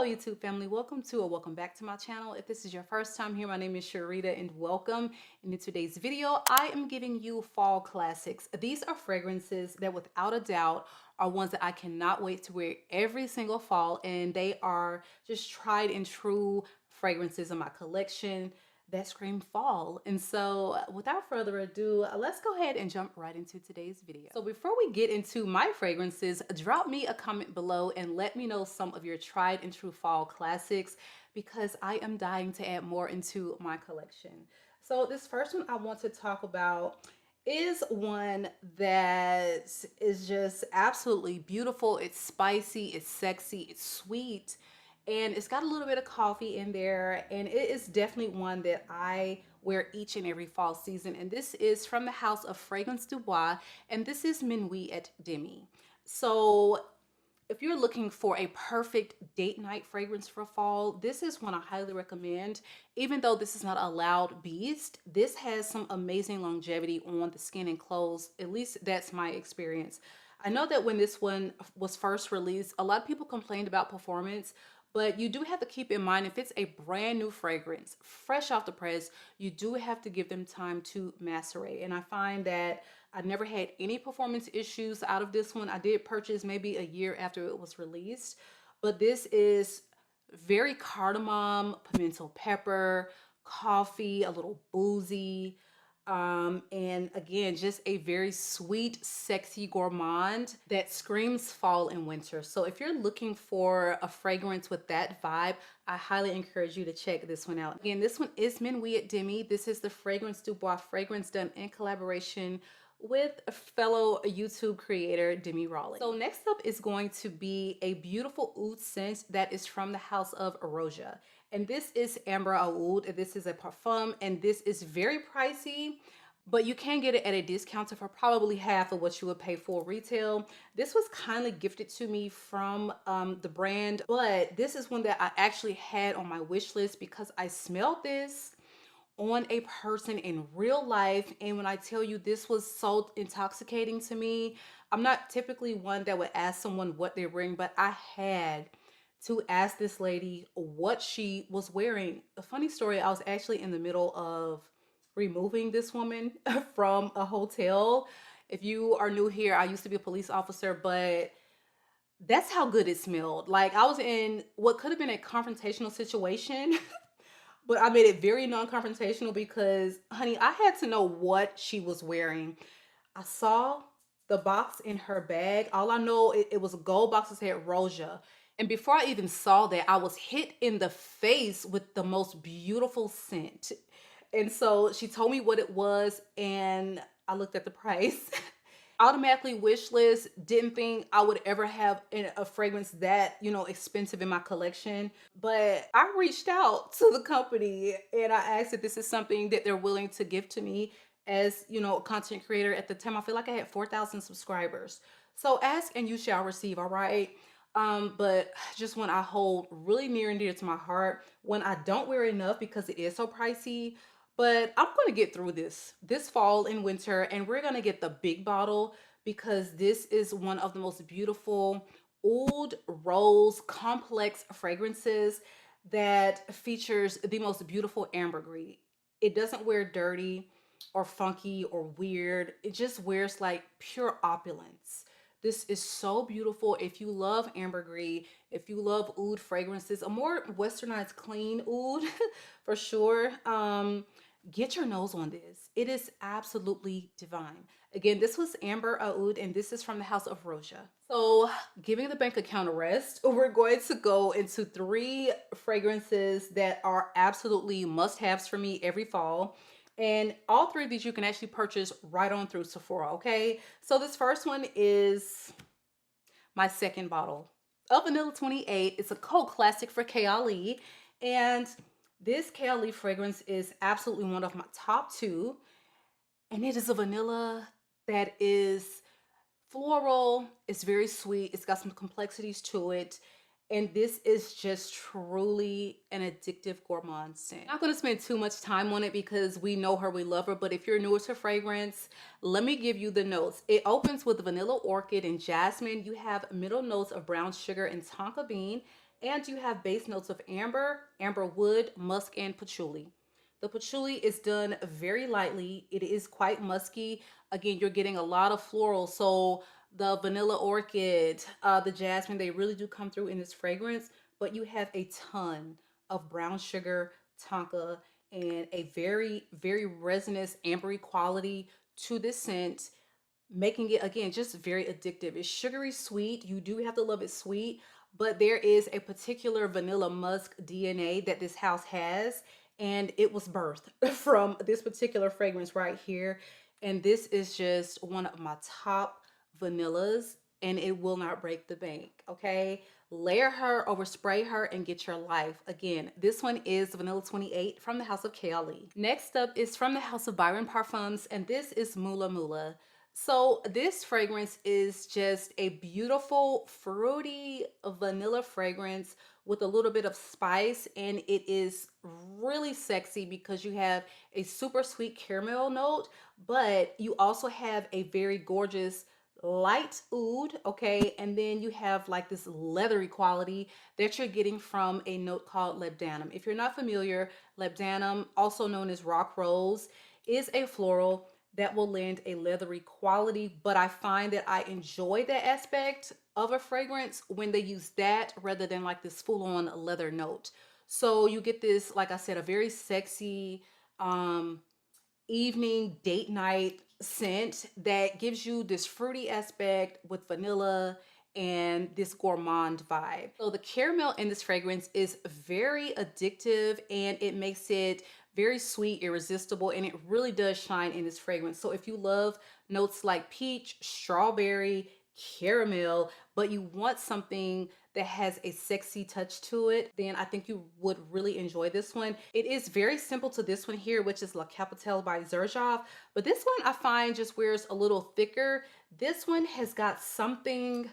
Hello YouTube family, welcome to or welcome back to my channel. If this is your first time here, my name is Sharita and welcome. In today's video, I am giving you fall classics. These are fragrances that without a doubt are ones that I cannot wait to wear every single fall, and they are just tried and true fragrances in my collection that scream fall. And so without further ado, let's go ahead and jump right into today's video. So before we get into my fragrances, drop me a comment below and let me know some of your tried and true fall classics, because I am dying to add more into my collection. So this first one I want to talk about is one that is just absolutely beautiful. It's spicy, it's sexy, it's sweet, and it's got a little bit of coffee in there, and it is definitely one that I wear each and every fall season. And this is from the house of Fragrance Du Bois, and this is Minuit at Demi. So if you're looking for a perfect date night fragrance for fall, this is one I highly recommend. Even though this is not a loud beast, this has some amazing longevity on the skin and clothes. At least that's my experience. I know that when this one was first released, a lot of people complained about performance, but you do have to keep in mind, if it's a brand new fragrance, fresh off the press, you do have to give them time to macerate. And I find that I never had any performance issues out of this one. I did purchase maybe a year after it was released, but this is very cardamom, pimento pepper, coffee, a little boozy, and again, just a very sweet, sexy gourmand that screams fall and winter. So if you're looking for a fragrance with that vibe, I highly encourage you to check this one out. Again, this one is Minuit at Demi. This is the Fragrance Du Bois fragrance done in collaboration with a fellow YouTube creator, Demi Rawlings. So next up is going to be a beautiful oud scent that is from the house of Erosia. And this is Amber Aoud. This is a Parfum, and this is very pricey, but you can get it at a discount for probably half of what you would pay for retail. This was kindly gifted to me from the brand, but this is one that I actually had on my wish list because I smelled this on a person in real life, and when I tell you this was so intoxicating to me, I'm not typically one that would ask someone what they're wearing, but I had to ask this lady what she was wearing. A funny story, I was actually in the middle of removing this woman from a hotel. If you are new here, I used to be a police officer, but that's how good it smelled. Like, I was in what could have been a confrontational situation, but I made it very non-confrontational because, honey, I had to know what she was wearing. I saw the box in her bag. All I know, it was a gold box that said Roja. And before I even saw that, I was hit in the face with the most beautiful scent. And so she told me what it was, and I looked at the price. Automatically wish list. Didn't think I would ever have a fragrance that, expensive in my collection. But I reached out to the company and I asked if this is something that they're willing to give to me as, a content creator. At the time, I feel like I had 4,000 subscribers. So ask and you shall receive, all right? But just one I hold really near and dear to my heart, when I don't wear enough because it is so pricey. But I'm going to get through this fall and winter, and we're going to get the big bottle because this is one of the most beautiful oud rose complex fragrances that features the most beautiful ambergris. It doesn't wear dirty or funky or weird. It just wears like pure opulence. This is so beautiful. If you love ambergris, if you love oud fragrances, a more westernized clean oud for sure, get your nose on this. It is absolutely divine. Again, this was Amber Aoud, and this is from the house of Roja. So giving the bank account a rest, we're going to go into 3 fragrances that are absolutely must-haves for me every fall. And all 3 of these you can actually purchase right on through Sephora, okay? So this first one is my second bottle of Vanilla 28. It's a cult classic for Kayali. And this Kayali fragrance is absolutely one of my top 2. And it is a vanilla that is floral. It's very sweet. It's got some complexities to it. And this is just truly an addictive gourmand scent. I'm not going to spend too much time on it because we know her, we love her. But if you're newer to fragrance, let me give you the notes. It opens with vanilla orchid and jasmine. You have middle notes of brown sugar and tonka bean. And you have base notes of amber, amber wood, musk, and patchouli. The patchouli is done very lightly. It is quite musky. Again, you're getting a lot of floral. So the vanilla orchid, the jasmine, they really do come through in this fragrance. But you have a ton of brown sugar, tonka, and a very, very resinous, ambery quality to this scent, making it again just very addictive. It's sugary sweet. You do have to love it sweet, but there is a particular vanilla musk DNA that this house has, and it was birthed from this particular fragrance right here. And this is just one of my top vanillas, and it will not break the bank. Okay, layer her, overspray her, and get your life. Again, this one is Vanilla 28 from the house of Kayali. Next up is from the house of Byron Parfums, and this is Mula Mula. So this fragrance is just a beautiful fruity vanilla fragrance with a little bit of spice, and it is really sexy because you have a super sweet caramel note, but you also have a very gorgeous light oud, okay? And then you have like this leathery quality that you're getting from a note called labdanum. If you're not familiar, labdanum, also known as rock rose, is a floral that will lend a leathery quality, but I find that I enjoy that aspect of a fragrance when they use that rather than like this full-on leather note. So you get this, like I said, a very sexy evening date night scent that gives you this fruity aspect with vanilla and this gourmand vibe. So the caramel in this fragrance is very addictive, and it makes it very sweet, irresistible, and it really does shine in this fragrance. So if you love notes like peach, strawberry, caramel, but you want something that has a sexy touch to it, then I think you would really enjoy this one. It is very simple to this one here, which is La Capitale by Xerjoff, but this one I find just wears a little thicker. This one has got something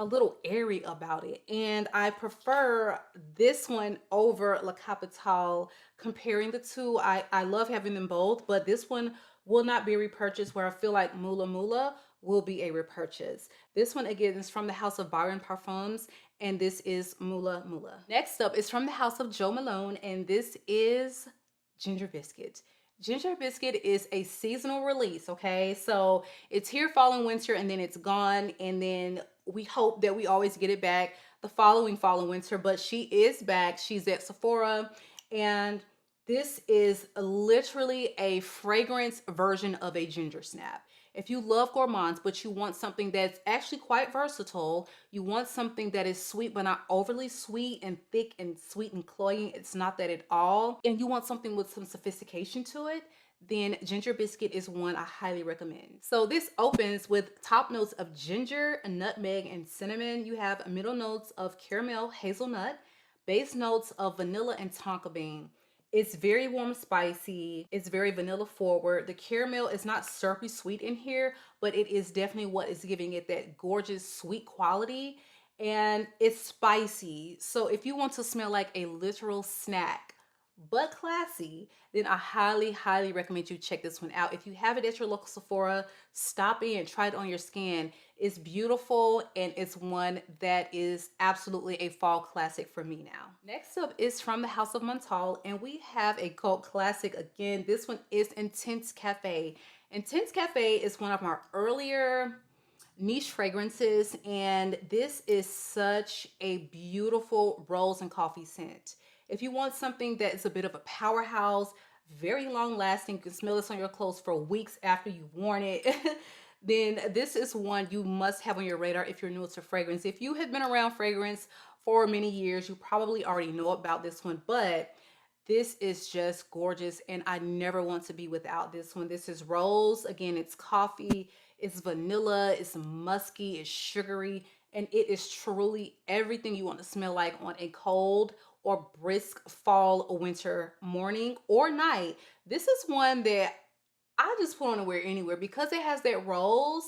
a little airy about it, and I prefer this one over La Capitale. Comparing the two, I love having them both, but this one will not be repurchased, where I feel like Mula Mula will be a repurchase. This one again is from the house of Byron Parfums, and this is Mula Mula. Next up is from the house of Joe Malone, and this is Ginger Biscuit. Ginger Biscuit is a seasonal release, okay? So it's here fall and winter, and then it's gone, and then we hope that we always get it back the following fall and winter, but she is back. She's at Sephora, and this is literally a fragrance version of a ginger snap. If you love gourmands, but you want something that's actually quite versatile, you want something that is sweet but not overly sweet and thick and sweet and cloying, it's not that at all, and you want something with some sophistication to it, then Ginger Biscuit is one I highly recommend. So this opens with top notes of ginger, nutmeg, and cinnamon. You have middle notes of caramel, hazelnut, base notes of vanilla and tonka bean. It's very warm, spicy. It's very vanilla forward. The caramel is not syrupy sweet in here, but it is definitely what is giving it that gorgeous sweet quality. And it's spicy. So if you want to smell like a literal snack, but classy, then I highly, highly recommend you check this one out. If you have it at your local Sephora, stop in, try it on your skin. It's beautiful, and it's one that is absolutely a fall classic for me now. Next up is from the house of Montal, and we have a cult classic again. This one is Intense Cafe. Intense Cafe is one of our earlier niche fragrances, and this is such a beautiful rose and coffee scent. If you want something that is a bit of a powerhouse, very long lasting, you can smell this on your clothes for weeks after you've worn it, then this is one you must have on your radar if you're new to fragrance. If you have been around fragrance for many years, you probably already know about this one, but this is just gorgeous, and I never want to be without this one. This is rose. Again, it's coffee, it's vanilla, it's musky, it's sugary, and it is truly everything you want to smell like on a cold or brisk fall or winter morning or night. This is one that I just put on to wear anywhere because it has that rose.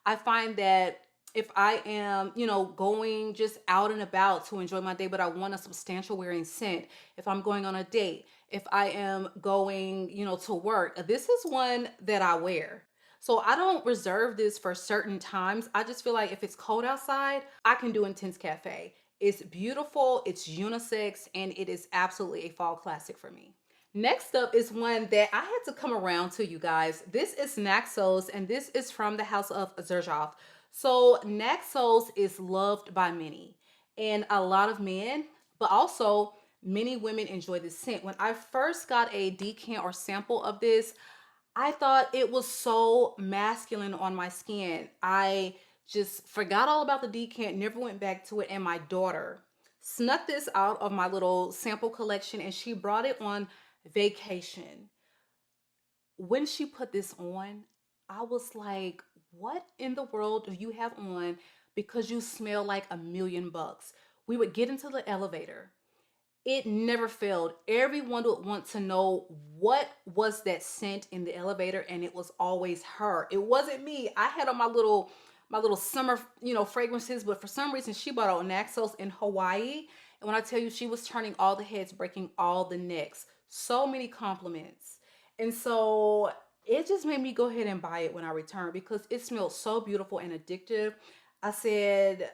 I find that if I am, going just out and about to enjoy my day, but I want a substantial wearing scent, if I'm going on a date, if I am going, to work, this is one that I wear. So I don't reserve this for certain times. I just feel like if it's cold outside, I can do Intense Cafe. It's beautiful, it's unisex, and it is absolutely a fall classic for me. Next up is one that I had to come around to, you guys. This is Naxos, and this is from the house of Xerjoff. So Naxos is loved by many, and a lot of men, but also many women enjoy this scent. When I first got a decant or sample of this, I thought it was so masculine on my skin. I just forgot all about the decant, never went back to it, and my daughter snuck this out of my little sample collection, and she brought it on vacation. When she put this on, I was like, what in the world do you have on? Because you smell like $1,000,000. We would get into the elevator. It never failed. Everyone would want to know what was that scent in the elevator, and it was always her. It wasn't me. I had on my little summer, fragrances, but for some reason she bought out Naxos in Hawaii. And when I tell you, she was turning all the heads, breaking all the necks. So many compliments. And so it just made me go ahead and buy it when I returned because it smelled so beautiful and addictive. I said,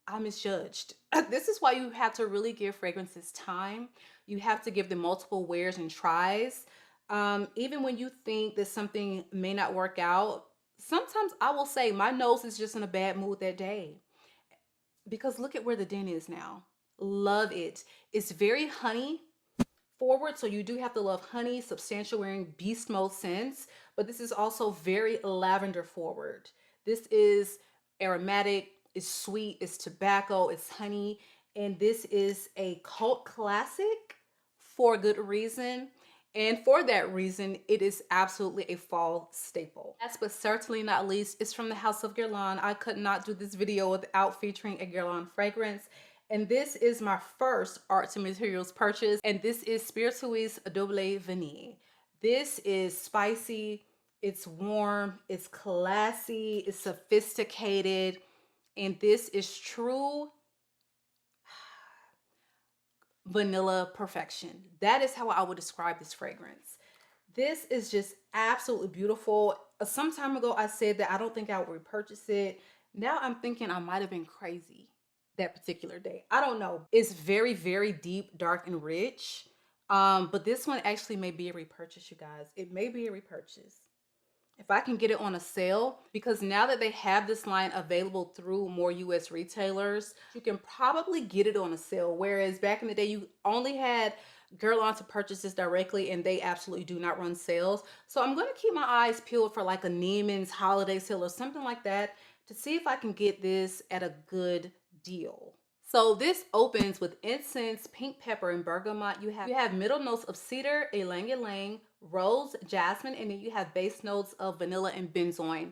I misjudged. This is why you have to really give fragrances time. You have to give them multiple wears and tries. Even when you think that something may not work out, sometimes I will say my nose is just in a bad mood that day. Because look at where the den is now. Love it. It's very honey forward, so you do have to love honey, substantial wearing beast mode scents, but this is also very lavender forward. This is aromatic, it's sweet, it's tobacco, it's honey, and this is a cult classic for good reason. And for that reason, it is absolutely a fall staple. Last but certainly not least, it's from the house of Guerlain. I could not do this video without featuring a Guerlain fragrance. And this is my first Arts and Materials purchase. And this is Spiritueuse Double Vanille. This is spicy, it's warm, it's classy, it's sophisticated. And this is true vanilla perfection. That is how I would describe this fragrance. This is just absolutely beautiful. Some time ago, I said that I don't think I would repurchase it. Now I'm thinking I might have been crazy that particular day. I don't know. It's very, very deep, dark, and rich. But this one actually may be a repurchase, you guys. It may be a repurchase. If I can get it on a sale, because now that they have this line available through more US retailers, you can probably get it on a sale. Whereas back in the day, you only had Guerlain to purchase this directly, and they absolutely do not run sales. So I'm going to keep my eyes peeled for like a NEIMAN's holiday sale or something like that to see if I can get this at a good deal. So this opens with incense, pink pepper, and bergamot. You have middle notes of cedar, ylang ylang, rose, jasmine, and then you have base notes of vanilla and benzoin.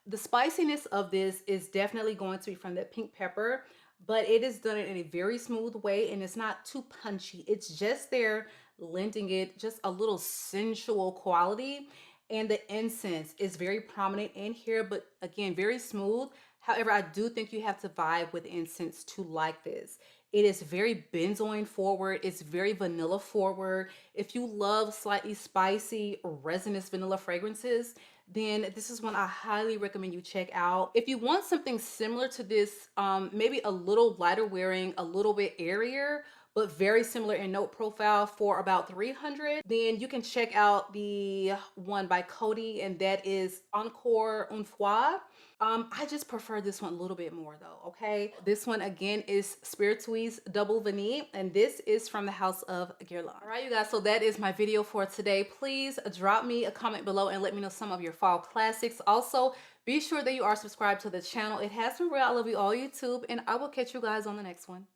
The spiciness of this is definitely going to be from that pink pepper, but it is done in a very smooth way, and it's not too punchy. It's just there, lending it just a little sensual quality. And the incense is very prominent in here, but again, very smooth. However, I do think you have to vibe with incense to like this. It is very benzoin forward. It's very vanilla forward. If you love slightly spicy, resinous vanilla fragrances, then this is one I highly recommend you check out. If you want something similar to this, maybe a little lighter wearing, a little bit airier, but very similar in note profile for about $300, then you can check out the one by Coty, and that is Encore Une Fois. I just prefer this one a little bit more though, okay? This one again is Spiritueuse Double Vanille, and this is from the house of Guerlain. All right, you guys, so that is my video for today. Please drop me a comment below and let me know some of your fall classics. Also, be sure that you are subscribed to the channel. It has been real. I love you all, YouTube, and I will catch you guys on the next one.